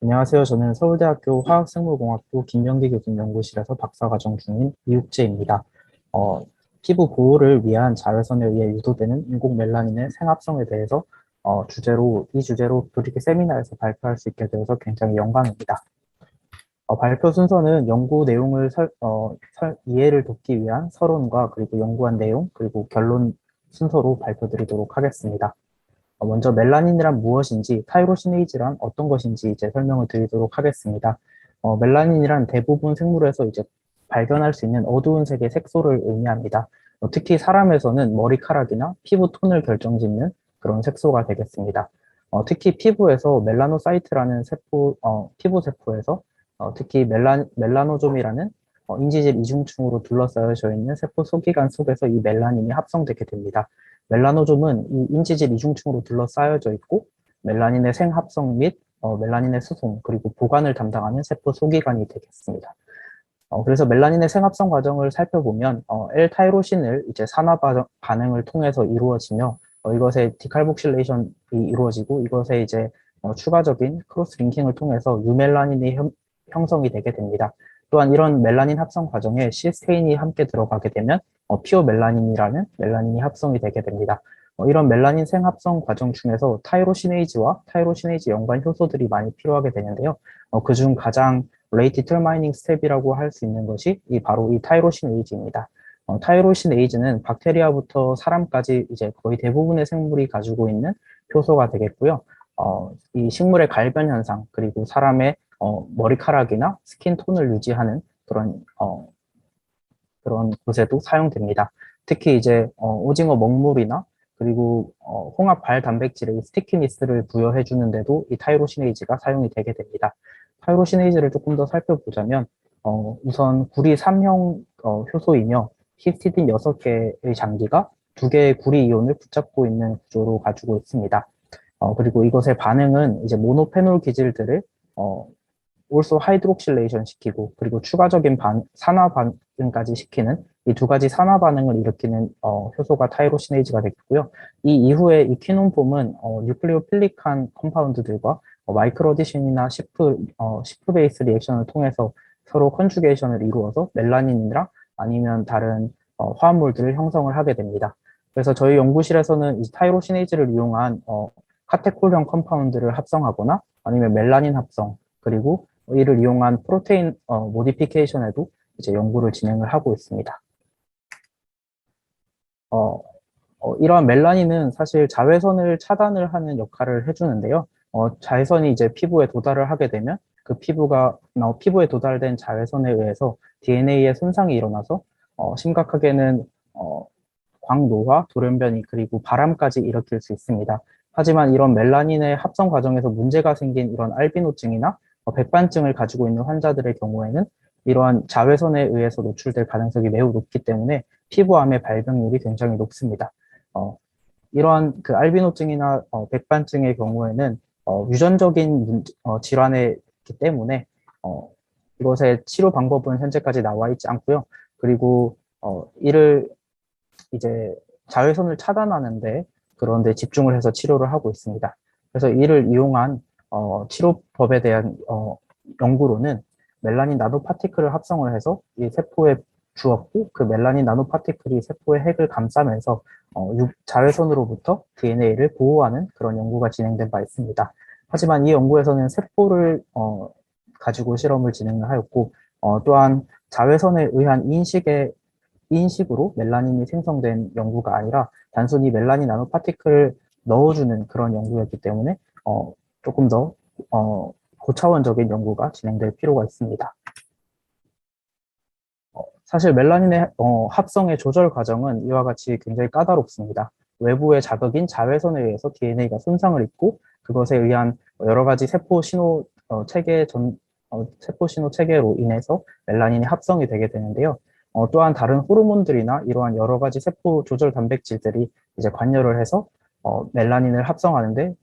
안녕하세요. 저는 서울대학교 화학생물공학부 김명기 교수님 연구실에서 박사과정 중인 이육재입니다. 어, 피부 보호를 위한 자외선에 의해 유도되는 인공 멜라닌의 생합성에 대해서 이 주제로 브리기 세미나에서 발표할 수 있게 되어서 굉장히 영광입니다. 발표 순서는 연구 내용을 이해를 돕기 위한 서론과 그리고 연구한 내용, 그리고 결론 순서로 발표드리도록 하겠습니다. 먼저 멜라닌이란 무엇인지, 타이로시네이즈란 어떤 것인지 이제 설명을 드리도록 하겠습니다. 멜라닌이란 대부분 생물에서 이제 발견할 수 있는 어두운 색의 색소를 의미합니다. 특히 사람에서는 머리카락이나 피부 톤을 결정짓는 그런 색소가 되겠습니다. 특히 피부에서 멜라노사이트라는 피부 세포에서 특히 멜라노좀이라는 인지질 이중층으로 둘러싸여져 있는 세포 소기관 속에서 이 멜라닌이 합성되게 됩니다. 멜라노좀은 이 인지질 이중층으로 둘러싸여져 있고 멜라닌의 생합성 및 멜라닌의 수송 그리고 보관을 담당하는 세포 소기관이 되겠습니다. 그래서 멜라닌의 생합성 과정을 살펴보면 L-타이로신을 이제 산화 반응을 통해서 이루어지며 이것의 디칼복실레이션이 이루어지고 이것에 이제 추가적인 크로스 링킹을 통해서 유멜라닌이 형성이 되게 됩니다. 또한 이런 멜라닌 합성 과정에 시스테인이 함께 들어가게 되면 피오 멜라닌이라는 멜라닌이 합성이 되게 됩니다. 이런 멜라닌 생합성 과정 중에서 타이로시네이즈와 타이로시네이즈 연관 효소들이 많이 필요하게 되는데요. 그중 가장 레이트 디터마이닝 스텝이라고 할 수 있는 것이 바로 이 타이로시네이즈입니다. 타이로시네이즈는 박테리아부터 사람까지 이제 거의 대부분의 생물이 가지고 있는 효소가 되겠고요. 이 식물의 갈변 현상 그리고 사람의 머리카락이나 스킨 톤을 유지하는 그런 곳에도 사용됩니다. 특히 이제 오징어 먹물이나 그리고 홍합 발 단백질의 스티키니스를 부여해 주는데도 이 타이로시네이즈가 사용이 되게 됩니다. 타이로시네이즈를 조금 더 살펴보자면 우선 구리 3형 효소이며 히스티딘 6개의 장기가 2개의 구리 이온을 붙잡고 있는 구조로 가지고 있습니다. 그리고 이것의 반응은 이제 모노페놀 기질들을 올소 하이드록실레이션 시키고 그리고 추가적인 산화 반응까지 시키는 이 두 가지 산화 반응을 일으키는 효소가 타이로시네이즈가 되겠고요. 이 이후에 이 퀴논폼은 뉴클리오필릭한 컴파운드들과 마이크로디신이나 시프 베이스 리액션을 통해서 서로 컨주게이션을 이루어서 멜라닌이랑 아니면 다른 화합물들을 형성을 하게 됩니다. 그래서 저희 연구실에서는 이 타이로시네이즈를 이용한 카테콜형 컴파운드를 합성하거나 아니면 멜라닌 합성 그리고 이를 이용한 프로테인 모디피케이션에도 이제 연구를 진행을 하고 있습니다. 이러한 멜라닌은 사실 자외선을 차단을 하는 역할을 해주는데요. 자외선이 이제 피부에 도달을 하게 되면 그 피부에 도달된 자외선에 의해서 DNA에 손상이 일어나서 심각하게는 광노화, 돌연변이 그리고 바람까지 일으킬 수 있습니다. 하지만 이런 멜라닌의 합성 과정에서 문제가 생긴 이런 알비노증이나 백반증을 가지고 있는 환자들의 경우에는 이러한 자외선에 의해서 노출될 가능성이 매우 높기 때문에 피부암의 발병률이 굉장히 높습니다. 이러한 그 알비노증이나 백반증의 경우에는 유전적인 질환이기 때문에 이것의 치료 방법은 현재까지 나와 있지 않고요. 그리고 이를 이제 자외선을 차단하는데 그런데 집중을 해서 치료를 하고 있습니다. 그래서 이를 이용한 치료법에 대한 연구로는 멜라닌 나노 파티클을 합성을 해서 이 세포에 주었고 그 멜라닌 나노 파티클이 세포의 핵을 감싸면서 자외선으로부터 DNA를 보호하는 그런 연구가 진행된 바 있습니다. 하지만 이 연구에서는 세포를 가지고 실험을 진행을 하였고 또한 자외선에 의한 인식으로 멜라닌이 생성된 연구가 아니라 단순히 멜라닌 나노 파티클을 넣어주는 그런 연구였기 때문에 조금 더 고차원적인 연구가 진행될 필요가 있습니다. 사실 멜라닌의 합성의 조절 과정은 이와 같이 굉장히 까다롭습니다. 외부의 자극인 자외선에 의해서 DNA가 손상을 입고 그것에 의한 여러 가지 세포 신호 체계로 인해서 멜라닌이 합성이 되게 되는데요. 또한 다른 호르몬들이나 이러한 여러 가지 세포 조절 단백질들이 이제 관여를 해서 멜라닌을 합성하는데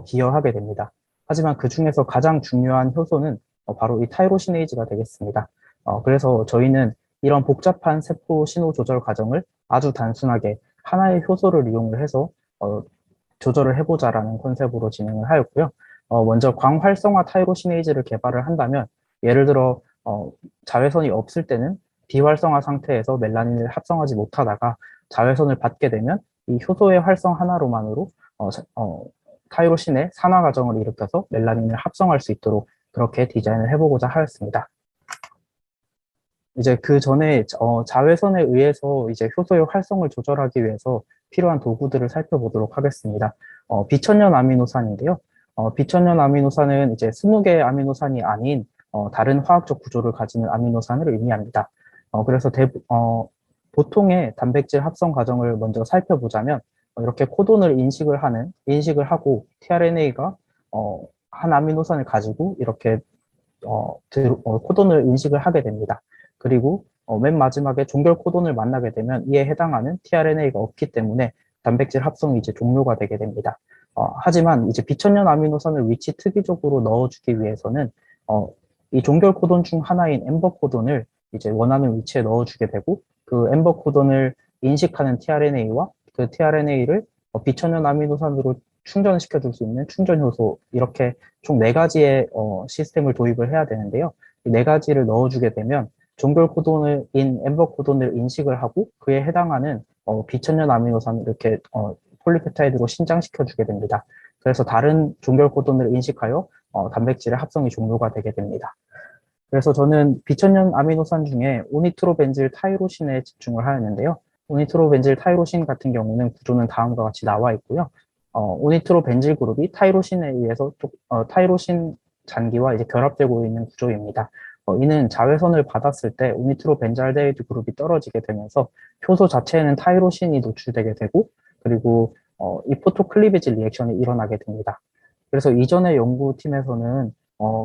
기여하게 됩니다. 하지만 그 중에서 가장 중요한 효소는 바로 이 타이로시네이즈가 되겠습니다. 그래서 저희는 이런 복잡한 세포 신호 조절 과정을 아주 단순하게 하나의 효소를 이용을 해서 조절을 해보자라는 컨셉으로 진행을 하였고요. 먼저 광활성화 타이로시네이즈를 개발을 한다면, 예를 들어 자외선이 없을 때는 비활성화 상태에서 멜라닌을 합성하지 못하다가 자외선을 받게 되면 이 효소의 활성 하나로만으로 타이로신의 산화 과정을 일으켜서 멜라닌을 합성할 수 있도록 그렇게 디자인을 해보고자 하였습니다. 이제 그 전에 자외선에 의해서 이제 효소의 활성을 조절하기 위해서 필요한 도구들을 살펴보도록 하겠습니다. 비천연 아미노산인데요. 비천연 아미노산은 이제 20개의 아미노산이 아닌 다른 화학적 구조를 가지는 아미노산을 의미합니다. 그래서 보통의 단백질 합성 과정을 먼저 살펴보자면 이렇게 코돈을 인식을 하고 tRNA가 한 아미노산을 가지고 이렇게 코돈을 인식을 하게 됩니다. 그리고 맨 마지막에 종결 코돈을 만나게 되면 이에 해당하는 tRNA가 없기 때문에 단백질 합성이 이제 종료가 되게 됩니다. 하지만 이제 비천연 아미노산을 위치 특이적으로 넣어주기 위해서는 이 종결 코돈 중 하나인 엠버 코돈을 이제 원하는 위치에 넣어주게 되고 그 엠버 코돈을 인식하는 tRNA와 그 tRNA를 비천연 아미노산으로 충전시켜 줄 수 있는 충전 효소 이렇게 총 4가지의 시스템을 도입을 해야 되는데요. 이 4가지를 넣어주게 되면 종결 코돈인 엠버 코돈을 인식을 하고 그에 해당하는 비천연 아미노산을 이렇게 폴리페타이드로 신장시켜 주게 됩니다. 그래서 다른 종결 코돈을 인식하여 단백질의 합성이 종료가 되게 됩니다. 그래서 저는 비천연 아미노산 중에 오니트로벤질 타이로신에 집중을 하였는데요. 오니트로벤질 타이로신 같은 경우는 구조는 다음과 같이 나와 있고요. 오니트로벤질 그룹이 타이로신에 의해서 타이로신 잔기와 이제 결합되고 있는 구조입니다. 이는 자외선을 받았을 때 오니트로벤잘데히드 그룹이 떨어지게 되면서 효소 자체에는 타이로신이 노출되게 되고 그리고 이 포토클리베지 리액션이 일어나게 됩니다. 그래서 이전의 연구팀에서는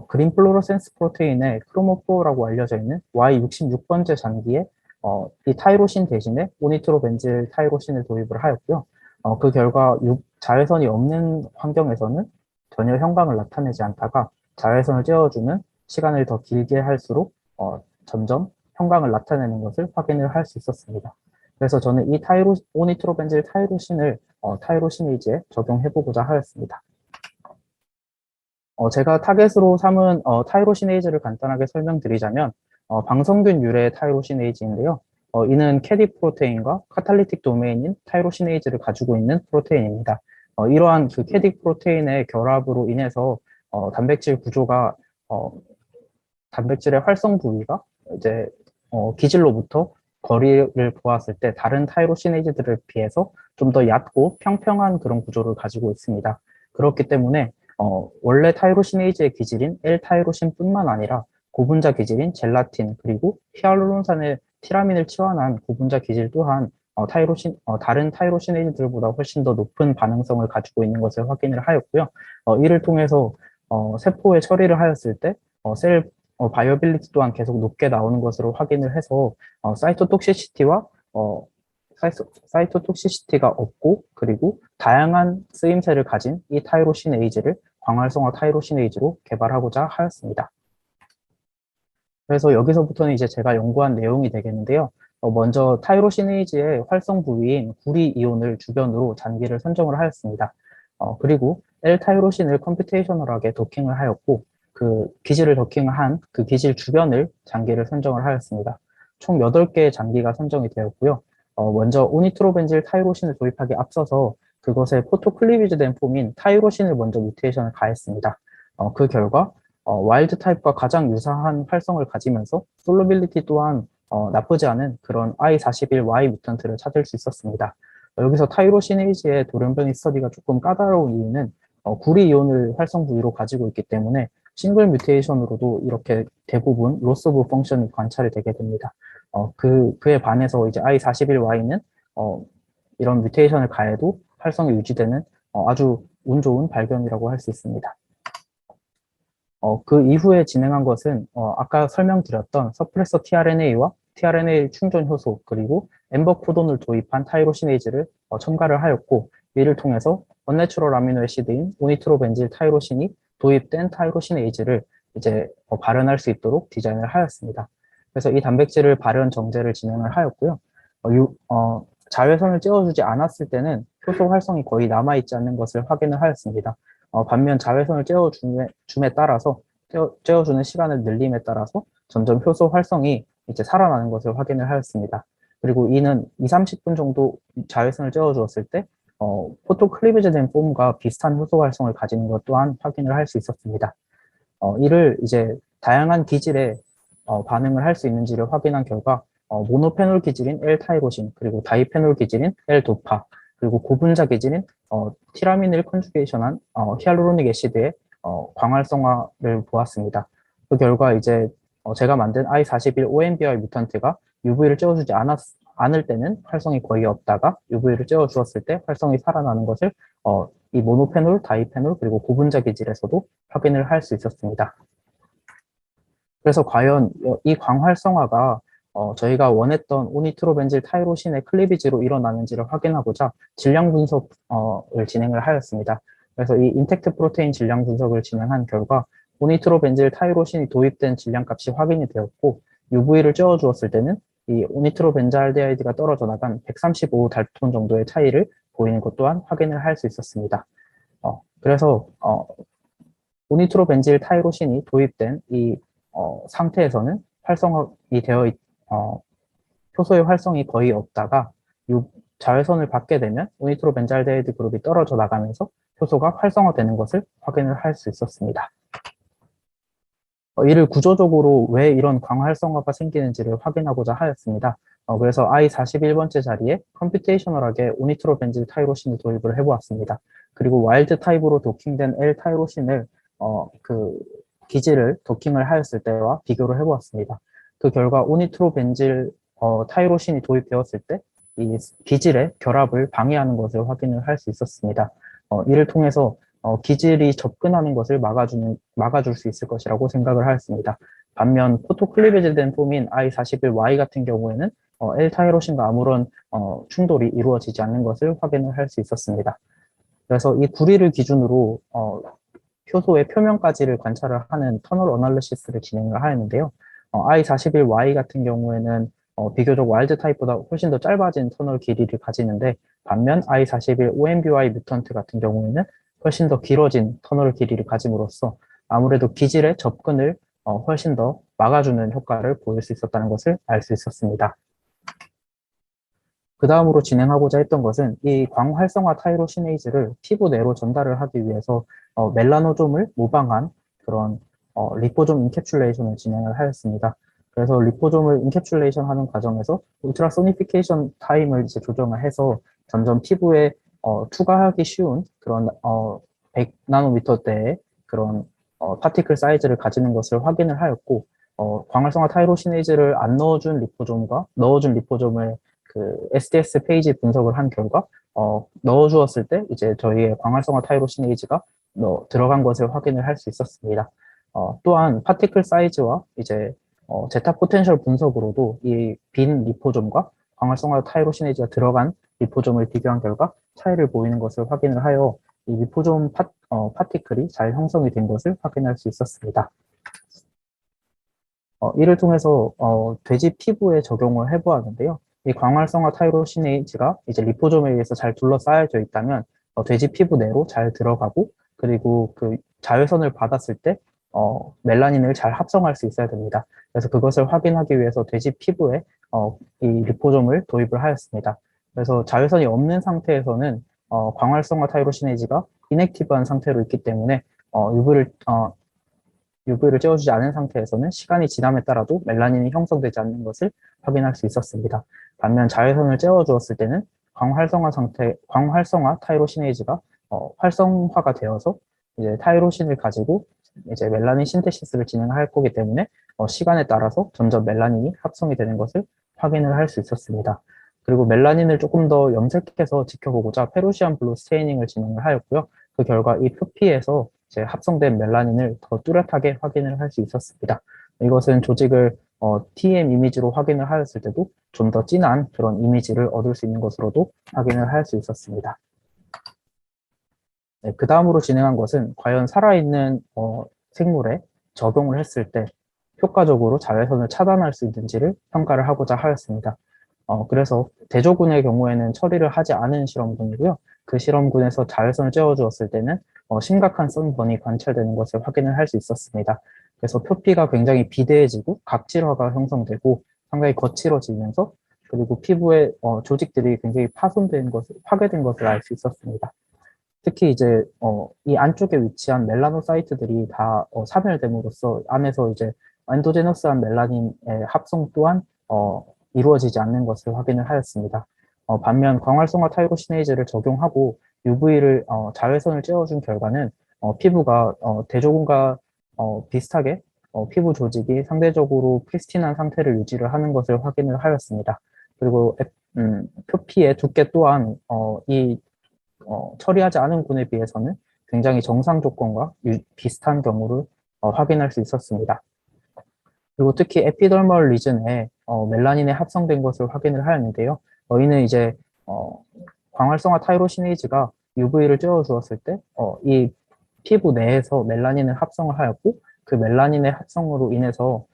그린 플로로센스 프로테인의 크로모4라고 알려져 있는 Y66번째 잔기에 이 타이로신 대신에 오니트로벤질 타이로신을 도입을 하였고요. 그 결과 자외선이 없는 환경에서는 전혀 형광을 나타내지 않다가 자외선을 쬐어주는 시간을 더 길게 할수록 점점 형광을 나타내는 것을 확인을 할 수 있었습니다. 그래서 저는 이 오니트로벤질 타이로신을 타이로시네이즈에 적용해보고자 하였습니다. 제가 타겟으로 삼은 타이로시네이즈를 간단하게 설명드리자면 방성균 유래 타이로시네이즈인데요. 이는 캐디 프로테인과 카탈리틱 도메인인 타이로시네이즈를 가지고 있는 프로테인입니다. 이러한 그 캐디 프로테인의 결합으로 인해서 단백질 구조가 단백질의 활성 부위가 이제 기질로부터 거리를 보았을 때 다른 타이로시네이즈들에 비해서 좀 더 얕고 평평한 그런 구조를 가지고 있습니다. 그렇기 때문에 원래 타이로시네이즈의 기질인 L-타이로신뿐만 아니라 고분자 기질인 젤라틴 그리고 히알루론산의 티라민을 치환한 고분자 기질 또한 다른 타이로시네이즈들보다 훨씬 더 높은 반응성을 가지고 있는 것을 확인을 하였고요. 이를 통해서 세포에 처리를 하였을 때 셀 바이어빌리티 또한 계속 높게 나오는 것으로 확인을 해서 사이토톡시시티와 사이토톡시시티가 없고 그리고 다양한 쓰임새를 가진 이 타이로시네이즈를 광활성화 타이로시네이즈로 개발하고자 하였습니다. 그래서 여기서부터는 이제 제가 연구한 내용이 되겠는데요. 먼저 타이로시네이즈의 활성 부위인 구리 이온을 주변으로 잔기를 선정을 하였습니다. 그리고 L-타이로신을 컴퓨테이셔널하게 도킹을 하였고 그 기질을 도킹한 그 기질 주변을 잔기를 선정을 하였습니다. 총 8개의 잔기가 선정이 되었고요. 먼저 오니트로벤질 타이로신을 도입하기 앞서서 그것의 포토클리비즈된 폼인 타이로신을 먼저 뮤테이션을 가했습니다. 그 결과 와일드 타입과 가장 유사한 활성을 가지면서 솔로빌리티 또한 나쁘지 않은 그런 I41Y 뮤턴트를 찾을 수 있었습니다. 여기서 타이로시네이즈의 돌연변이 스터디가 조금 까다로운 이유는 구리 이온을 활성 부위로 가지고 있기 때문에 싱글 뮤테이션으로도 이렇게 대부분 로스 오브 펑션이 관찰이 되게 됩니다. 그에 반해서 이제 I41Y는 이런 뮤테이션을 가해도 활성이 유지되는 아주 운 좋은 발견이라고 할 수 있습니다. 그 이후에 진행한 것은 아까 설명드렸던 서프레서 tRNA와 tRNA 충전 효소 그리고 엠버 코돈을 도입한 타이로시네이즈를 첨가를 하였고 이를 통해서 언내추럴 아미노 애시드인 오니트로벤질 타이로신이 도입된 타이로시네이즈를 이제 발현할 수 있도록 디자인을 하였습니다. 그래서 이 단백질을 발현 정제를 진행을 하였고요. 자외선을 쬐어주지 않았을 때는 효소 활성이 거의 남아있지 않는 것을 확인을 하였습니다. 반면 자외선을 쬐어줌에 따라서 쬐어주는 시간을 늘림에 따라서 점점 효소 활성이 이제 살아나는 것을 확인을 하였습니다. 그리고 이는 2, 30분 정도 자외선을 쬐어주었을 때 포토 클리베이지 된 폼과 비슷한 효소 활성을 가지는 것 또한 확인을 할 수 있었습니다. 이를 이제 다양한 기질에 반응을 할 수 있는지를 확인한 결과 모노페놀 기질인 L-타이로신, 그리고 다이페놀 기질인 L-도파, 그리고 고분자 기질인 티라민을 컨주게이션한 히알루로닉 애시드의 광활성화를 보았습니다. 그 결과 이제 제가 만든 I41 OMBI 뮤턴트가 UV를 쬐어주지 않을 때는 활성이 거의 없다가 UV를 쬐어주었을 때 활성이 살아나는 것을 이 모노페놀, 다이페놀, 그리고 고분자 기질에서도 확인을 할 수 있었습니다. 그래서 과연 이 광활성화가 저희가 원했던 오니트로벤질 타이로신의 클리비지로 일어나는지를 확인하고자 질량 분석을 진행을 하였습니다. 그래서 이 인텍트 프로테인 질량 분석을 진행한 결과 오니트로벤질 타이로신이 도입된 질량값이 확인이 되었고, UV를 쬐어주었을 때는 이 오니트로벤잘데하이드가 떨어져 나간 135 달톤 정도의 차이를 보이는 것 또한 확인을 할 수 있었습니다. 그래서 오니트로벤질 타이로신이 도입된 이 상태에서는 활성이 되어 효소의 활성이 거의 없다가 자외선을 받게 되면 오니트로벤잘데하이드 그룹이 떨어져 나가면서 효소가 활성화되는 것을 확인을 할 수 있었습니다. 이를 구조적으로 왜 이런 광활성화가 생기는지를 확인하고자 하였습니다. 그래서 I41번째 자리에 컴퓨테이셔널하게 오니트로벤질 타이로신을 도입을 해보았습니다. 그리고 와일드 타입으로 도킹된 L-타이로신을 그 기질을 도킹을 하였을 때와 비교를 해보았습니다. 그 결과 오니트로벤질 타이로신이 도입되었을 때 이 기질의 결합을 방해하는 것을 확인을 할 수 있었습니다. 이를 통해서 기질이 접근하는 것을 막아줄 수 있을 것이라고 생각을 하였습니다. 반면 포토클리베이지된 폼인 I41Y 같은 경우에는 L-타이로신과 아무런 충돌이 이루어지지 않는 것을 확인을 할 수 있었습니다. 그래서 이 구리를 기준으로 효소의 표면까지를 관찰을 하는 터널 어널리시스를 진행을 하였는데요. I41Y 같은 경우에는 비교적 와일드 타입보다 훨씬 더 짧아진 터널 길이를 가지는데, 반면 I41 OMBY 뮤턴트 같은 경우에는 훨씬 더 길어진 터널 길이를 가짐으로써 아무래도 기질의 접근을 훨씬 더 막아주는 효과를 보일 수 있었다는 것을 알 수 있었습니다. 그 다음으로 진행하고자 했던 것은 이 광활성화 타이로시네이즈를 피부 내로 전달을 하기 위해서 멜라노좀을 모방한 그런 리포좀 인캡슐레이션을 진행을 하였습니다. 그래서 리포좀을 인캡슐레이션 하는 과정에서 울트라소니피케이션 타임을 이제 조정을 해서 점점 피부에 투과하기 쉬운 그런 100나노미터대의 그런 파티클 사이즈를 가지는 것을 확인을 하였고, 광활성화 타이로시네이즈를 안 넣어준 리포좀과 넣어준 리포좀을 그 SDS 페이지 분석을 한 결과 넣어주었을 때 이제 저희의 광활성화 타이로시네이즈가 들어간 것을 확인을 할 수 있었습니다. 또한 파티클 사이즈와 이제 제타 포텐셜 분석으로도 이 빈 리포좀과 광활성화 타이로시네이즈가 들어간 리포좀을 비교한 결과 차이를 보이는 것을 확인을 하여 이 리포좀 파티클이 잘 형성이 된 것을 확인할 수 있었습니다. 이를 통해서 돼지 피부에 적용을 해보았는데요. 이 광활성화 타이로시네이즈가 이제 리포좀에 의해서 잘 둘러싸여져 있다면 돼지 피부 내로 잘 들어가고, 그리고 그 자외선을 받았을 때 멜라닌을 잘 합성할 수 있어야 됩니다. 그래서 그것을 확인하기 위해서 돼지 피부에 이 리포좀을 도입을 하였습니다. 그래서 자외선이 없는 상태에서는 광활성화 타이로시네이즈가 인액티브한 상태로 있기 때문에 UV를 쬐어주지 않은 상태에서는 시간이 지남에 따라도 멜라닌이 형성되지 않는 것을 확인할 수 있었습니다. 반면 자외선을 쬐어주었을 때는 광활성화 타이로시네이즈가 활성화가 되어서 이제 타이로신을 가지고 이제 멜라닌 신테시스를 진행할 거기 때문에 시간에 따라서 점점 멜라닌이 합성이 되는 것을 확인을 할 수 있었습니다. 그리고 멜라닌을 조금 더 염색해서 지켜보고자 페루시안 블루 스테이닝을 진행을 하였고요. 그 결과 이 표피에서 이제 합성된 멜라닌을 더 뚜렷하게 확인을 할 수 있었습니다. 이것은 조직을 TM 이미지로 확인을 하였을 때도 좀 더 진한 그런 이미지를 얻을 수 있는 것으로도 확인을 할 수 있었습니다. 네, 그 다음으로 진행한 것은 과연 살아있는 생물에 적용을 했을 때 효과적으로 자외선을 차단할 수 있는지를 평가를 하고자 하였습니다. 그래서 대조군의 경우에는 처리를 하지 않은 실험군이고요. 그 실험군에서 자외선을 쬐어주었을 때는 심각한 선번이 관찰되는 것을 확인을 할 수 있었습니다. 그래서 표피가 굉장히 비대해지고 각질화가 형성되고 상당히 거칠어지면서 그리고 피부의 조직들이 굉장히 파괴된 것을 알 수 있었습니다. 특히 이제 이 안쪽에 위치한 멜라노사이트들이 다 사멸됨으로써 안에서 이제 엔도제너스한 멜라닌의 합성 또한 이루어지지 않는 것을 확인을 하였습니다. 반면 광활성화 타이로시네이즈를 적용하고 UV를 자외선을 쬐어준 결과는 피부가 대조군과 비슷하게 피부 조직이 상대적으로 프리스틴한 상태를 유지를 하는 것을 확인을 하였습니다. 그리고 표피의 두께 또한 이 처리하지 않은 군에 비해서는 굉장히 정상 조건과 비슷한 경우를 확인할 수 있었습니다. 그리고 특히 에피더멀 리전에 멜라닌에 합성된 것을 확인을 하였는데요. 이는 이제 광활성화 타이로시네이즈가 UV를 쬐어 주었을 때 이 피부 내에서 멜라닌을 합성을 하였고 그 멜라닌의 합성으로 인해서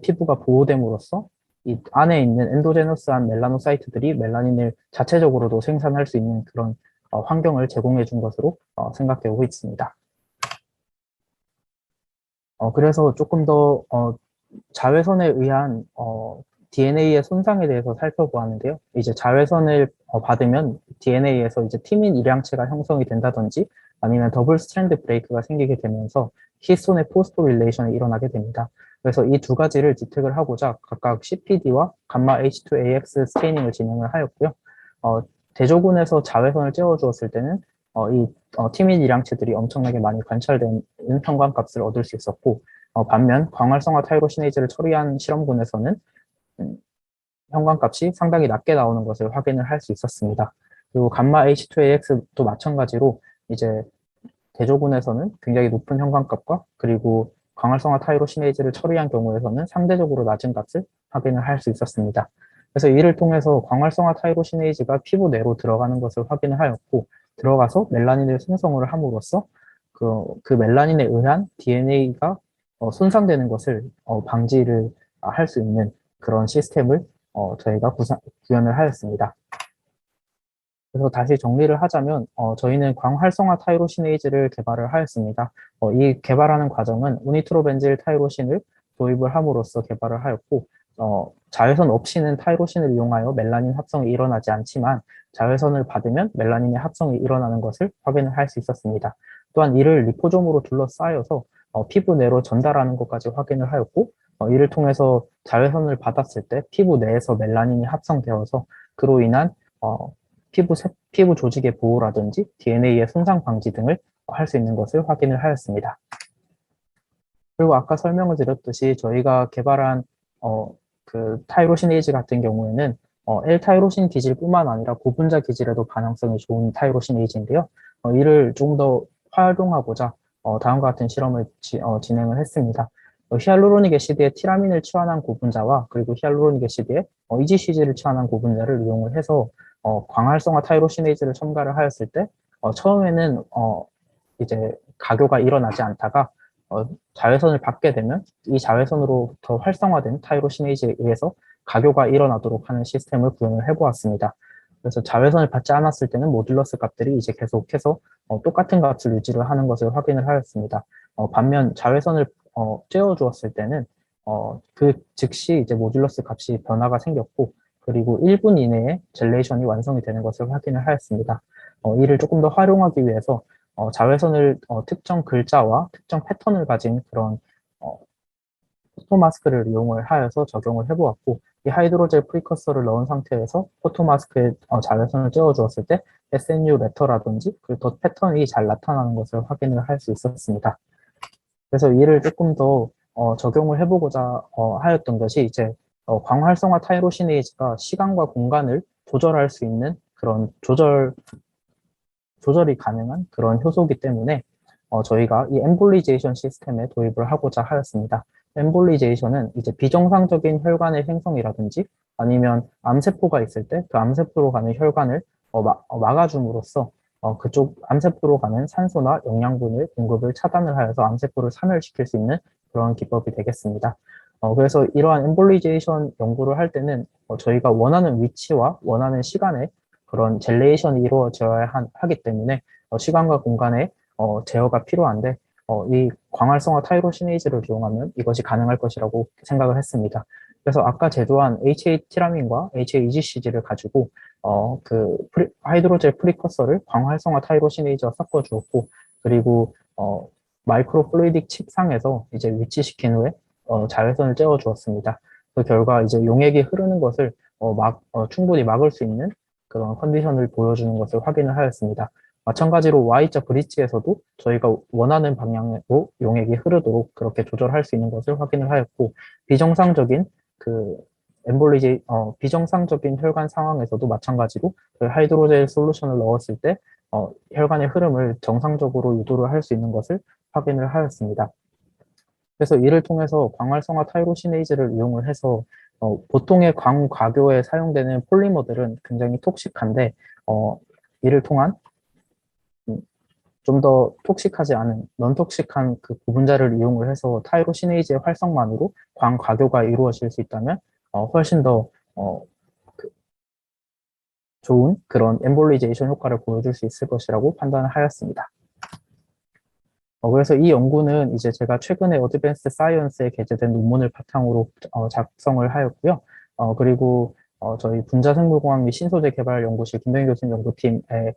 피부가 보호됨으로써 이 안에 있는 엔도제너스한 멜라노사이트들이 멜라닌을 자체적으로도 생산할 수 있는 그런 환경을 제공해 준 것으로 생각해 오고 있습니다. 그래서 조금 더 자외선에 의한 DNA의 손상에 대해서 살펴보았는데요. 이제 자외선을 받으면 DNA에서 이제 티민 일양체가 형성이 된다든지 아니면 더블 스트랜드 브레이크가 생기게 되면서 히스톤의 포스포릴레이션이 일어나게 됩니다. 그래서 이 두 가지를 디텍을 하고자 각각 CPD와 감마 H2AX 스캐닝을 진행을 하였고요. 대조군에서 자외선을 쬐어 주었을 때는 이 티민 일양체들이 엄청나게 많이 관찰되는 현광값을 얻을 수 있었고 반면 광활성화 타이로시네이즈를 처리한 실험군에서는 현광값이 상당히 낮게 나오는 것을 확인을 할 수 있었습니다. 그리고 감마 H2AX도 마찬가지로 이제 대조군에서는 굉장히 높은 현광값과 그리고 광활성화 타이로시네이즈를 처리한 경우에서는 상대적으로 낮은 값을 확인을 할 수 있었습니다. 그래서 이를 통해서 광활성화 타이로시네이즈가 피부 내로 들어가는 것을 확인을 하였고 들어가서 멜라닌을 생성을 함으로써 그 멜라닌에 의한 DNA가 손상되는 것을 방지를 할 수 있는 그런 시스템을 저희가 구현을 하였습니다. 그래서 다시 정리를 하자면 저희는 광활성화 타이로시네이즈를 개발을 하였습니다. 이 개발하는 과정은 우니트로벤질 타이로신을 도입을 함으로써 개발을 하였고 자외선 없이는 타이로신을 이용하여 멜라닌 합성이 일어나지 않지만 자외선을 받으면 멜라닌의 합성이 일어나는 것을 확인을 할 수 있었습니다. 또한 이를 리포솜으로 둘러싸여서 피부 내로 전달하는 것까지 확인을 하였고 이를 통해서 자외선을 받았을 때 피부 내에서 멜라닌이 합성되어서 그로 인한 피부 조직의 보호라든지 DNA의 손상 방지 등을 할 수 있는 것을 확인을 하였습니다. 그리고 아까 설명을 드렸듯이 저희가 개발한 그 타이로시네이즈 같은 경우에는 L-타이로신 기질뿐만 아니라 고분자 기질에도 반응성이 좋은 타이로시네이즈인데요. 이를 좀 더 활용하고자 다음과 같은 실험을 진행을 했습니다. 히알루로닉 애시드에 티라민을 치환한 고분자와 그리고 히알루로닉 애시드에 EGCG를 치환한 고분자를 이용을 해서 광활성화 타이로시네이즈를 첨가를 하였을 때 처음에는 이제 각효가 일어나지 않다가 자외선을 받게 되면 이 자외선으로부터 활성화된 타이로시네이즈에 의해서 각효가 일어나도록 하는 시스템을 구현을 해보았습니다. 그래서 자외선을 받지 않았을 때는 모듈러스 값들이 이제 계속해서 똑같은 값을 유지를 하는 것을 확인을 하였습니다. 반면 자외선을 쬐어 주었을 때는 그 즉시 이제 모듈러스 값이 변화가 생겼고 그리고 1분 이내에 젤레이션이 완성이 되는 것을 확인을 하였습니다. 이를 조금 더 활용하기 위해서 자외선을 특정 글자와 특정 패턴을 가진 그런 포토마스크를 이용을 하여서 적용을 해보았고 이 하이드로젤 프리커서를 넣은 상태에서 포토마스크에 자외선을 쬐어 주었을 때 SNU 레터라든지 그 덧 패턴이 잘 나타나는 것을 확인을 할 수 있었습니다. 그래서 이를 조금 더 적용을 해보고자 하였던 것이 이제 광활성화 타이로시네이즈가 시간과 공간을 조절할 수 있는 그런 조절이 가능한 그런 효소이기 때문에 저희가 이 엠볼리제이션 시스템에 도입을 하고자 하였습니다. 엠볼리제이션은 이제 비정상적인 혈관의 생성이라든지 아니면 암세포가 있을 때 그 암세포로 가는 혈관을 막아줌으로써 그쪽 암세포로 가는 산소나 영양분을 공급을 차단을 하여서 암세포를 사멸시킬 수 있는 그런 기법이 되겠습니다. 그래서 이러한 엠볼리제이션 연구를 할 때는 저희가 원하는 위치와 원하는 시간에 그런 젤레이션이 이루어져야 하기 때문에 시간과 공간에 제어가 필요한데 이 광활성화 타이로시네이즈를 이용하면 이것이 가능할 것이라고 생각을 했습니다. 그래서 아까 제조한 HA 티라민과 HA EGCG를 가지고 하이드로젤 프리커서를 광활성화 타이로시네이즈와 섞어 주었고, 그리고 마이크로 플루이딕 칩상에서 이제 위치시킨 후에 자외선을 쬐어 주었습니다. 그 결과 이제 용액이 흐르는 것을 충분히 막을 수 있는 그런 컨디션을 보여주는 것을 확인을 하였습니다. 마찬가지로 Y자 브릿지에서도 저희가 원하는 방향으로 용액이 흐르도록 그렇게 조절할 수 있는 것을 확인을 하였고, 비정상적인 그 비정상적인 혈관 상황에서도 마찬가지로 그 하이드로젤 솔루션을 넣었을 때 혈관의 흐름을 정상적으로 유도를 할 수 있는 것을 확인을 하였습니다. 그래서 이를 통해서 광활성화 타이로시네이즈를 이용을 해서 보통의 광과교에 사용되는 폴리머들은 굉장히 톡식한데 이를 통한 좀 더 톡식하지 않은 넌톡식한 그 구분자를 이용을 해서 타이로시네이즈의 활성만으로 광과교가 이루어질 수 있다면 훨씬 더 그 좋은 그런 엠볼리제이션 효과를 보여줄 수 있을 것이라고 판단을 하였습니다. 그래서 이 연구는 이제 제가 최근에 어드밴스드 사이언스에 게재된 논문을 바탕으로 작성을 하였고요. 그리고 저희 분자생물공학 및 신소재 개발 연구실 김동희 교수님 연구팀의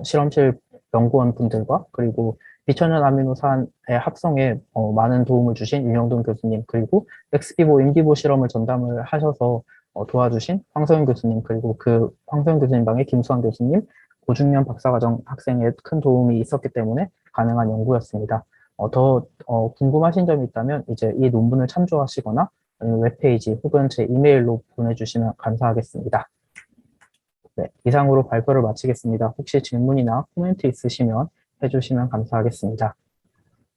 실험실 연구원 분들과 그리고 비천연 아미노산의 합성에 많은 도움을 주신 윤영돈 교수님, 그리고 엑스비보 인비보 실험을 전담을 하셔서 도와주신 황서영 교수님, 그리고 그 황서영 교수님 방의 김수환 교수님, 고중년 박사과정 학생에 큰 도움이 있었기 때문에 가능한 연구였습니다. 더 궁금하신 점이 있다면 이제 이 논문을 참조하시거나 웹페이지 혹은 제 이메일로 보내주시면 감사하겠습니다. 네, 이상으로 발표를 마치겠습니다. 혹시 질문이나 코멘트 있으시면 해주시면 감사하겠습니다.